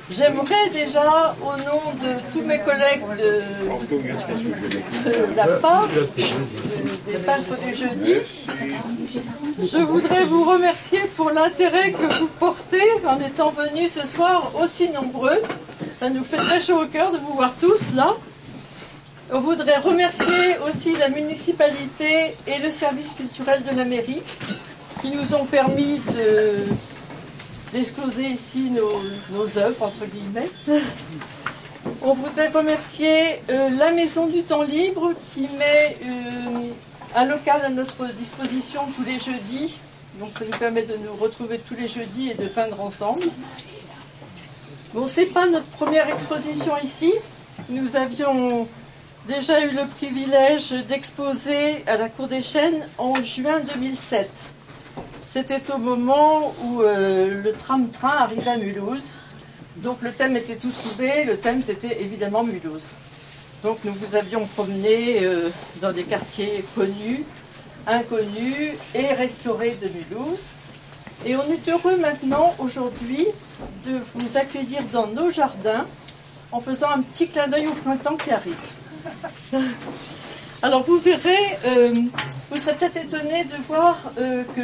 J'aimerais déjà, au nom de tous mes collègues de la PA, des peintres du jeudi, je voudrais vous remercier pour l'intérêt que vous portez en étant venus ce soir aussi nombreux. Ça nous fait très chaud au cœur de vous voir tous là. On voudrait remercier aussi la municipalité et le service culturel de la mairie qui nous ont permis d'exposer ici nos œuvres, entre guillemets. On voudrait remercier la Maison du Temps Libre qui met un local à notre disposition tous les jeudis. Donc ça nous permet de nous retrouver tous les jeudis et de peindre ensemble. Bon, ce n'est pas notre première exposition ici. Nous avions déjà eu le privilège d'exposer à la Cour des Chênes en juin 2007. C'était au moment où le tram-train arrivait à Mulhouse. Donc le thème était tout trouvé, le thème c'était évidemment Mulhouse. Donc nous vous avions promené dans des quartiers connus, inconnus et restaurés de Mulhouse. Et on est heureux maintenant, aujourd'hui, de vous accueillir dans nos jardins en faisant un petit clin d'œil au printemps qui arrive. Alors vous verrez, vous serez peut-être étonnés de voir que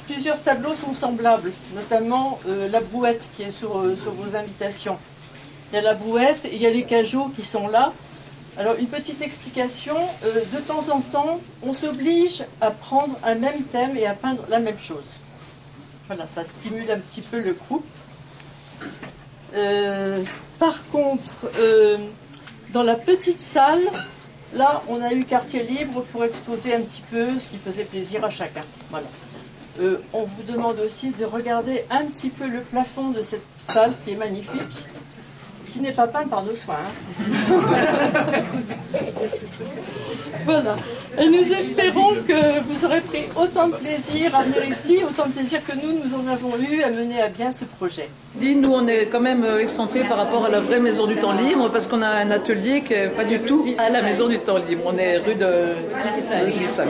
plusieurs tableaux sont semblables, notamment la brouette qui est sur vos invitations. Il y a la brouette et il y a les cajots qui sont là. Alors une petite explication, de temps en temps, on s'oblige à prendre un même thème et à peindre la même chose. Voilà, ça stimule un petit peu le groupe. Par contre, dans la petite salle, là, on a eu quartier libre pour exposer un petit peu ce qui faisait plaisir à chacun. Voilà. On vous demande aussi de regarder un petit peu le plafond de cette salle qui est magnifique, qui n'est pas peint par nos soins. Voilà. Et nous espérons que vous aurez pris autant de plaisir à venir ici, autant de plaisir que nous en avons eu à mener à bien ce projet. Nous, on est quand même excentrés par rapport à la vraie Maison du Temps Libre, parce qu'on a un atelier qui n'est pas du tout à la Maison du Temps Libre. On est rue de Gilles-Saint.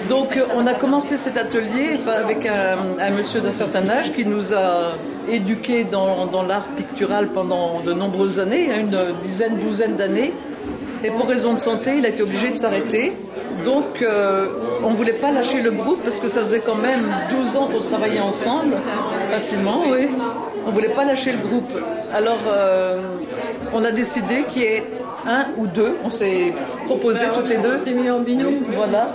Donc, on a commencé cet atelier avec un monsieur d'un certain âge qui nous a éduqués dans l'art pictural pendant de nombreuses années, une douzaine d'années. Et pour raison de santé, il a été obligé de s'arrêter. Donc, on ne voulait pas lâcher le groupe parce que ça faisait quand même 12 ans qu'on travaillait ensemble, facilement, oui. On ne voulait pas lâcher le groupe. Alors, on a décidé qu'il y ait un ou deux, on s'est proposé toutes les deux. On s'est mis en binôme. Voilà,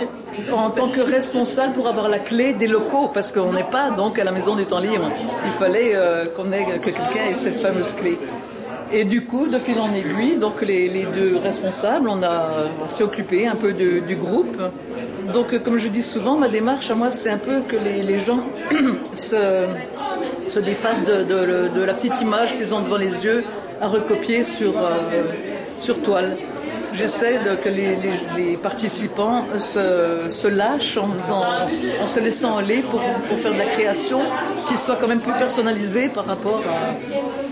en tant que responsable pour avoir la clé des locaux, parce qu'on n'est pas donc à la Maison du Temps Libre. Il fallait que quelqu'un ait cette fameuse clé. Et du coup, de fil en aiguille, donc les deux responsables, on s'est occupé un peu du groupe. Donc, comme je dis souvent, ma démarche à moi, c'est un peu que les gens se défacent de la petite image qu'ils ont devant les yeux à recopier sur toile. J'essaie que les participants se lâchent en se laissant aller pour faire de la création qui soit quand même plus personnalisée par rapport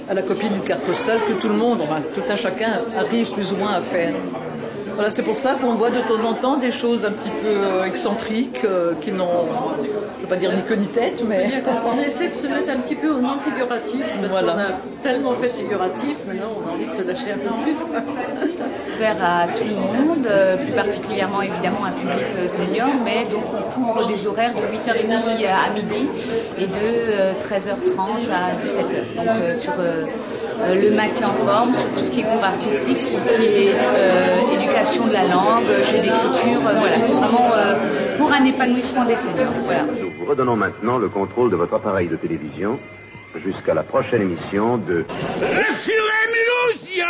à la copie du carte postale que tout le monde, enfin, tout un chacun arrive plus ou moins à faire. Voilà, c'est pour ça qu'on voit de temps en temps des choses un petit peu excentriques qui n'ont, je ne veux pas dire ni queue ni tête, mais... On essaie de se mettre un petit peu au non-figuratif, parce qu'on a tellement fait figuratif, maintenant on a envie de se lâcher un peu plus. Ouvert à tout le monde, plus particulièrement évidemment un public senior, mais donc on couvre des horaires de 8h30 à midi et de 13h30 à 17h. Donc sur le maintien en forme, sur tout ce qui est cours artistique, sur tout ce qui est éducation de la langue, jeu d'écriture, voilà, c'est vraiment pour un épanouissement des seniors. Voilà. Nous vous redonnons maintenant le contrôle de votre appareil de télévision jusqu'à la prochaine émission de... Le furet mulhousien.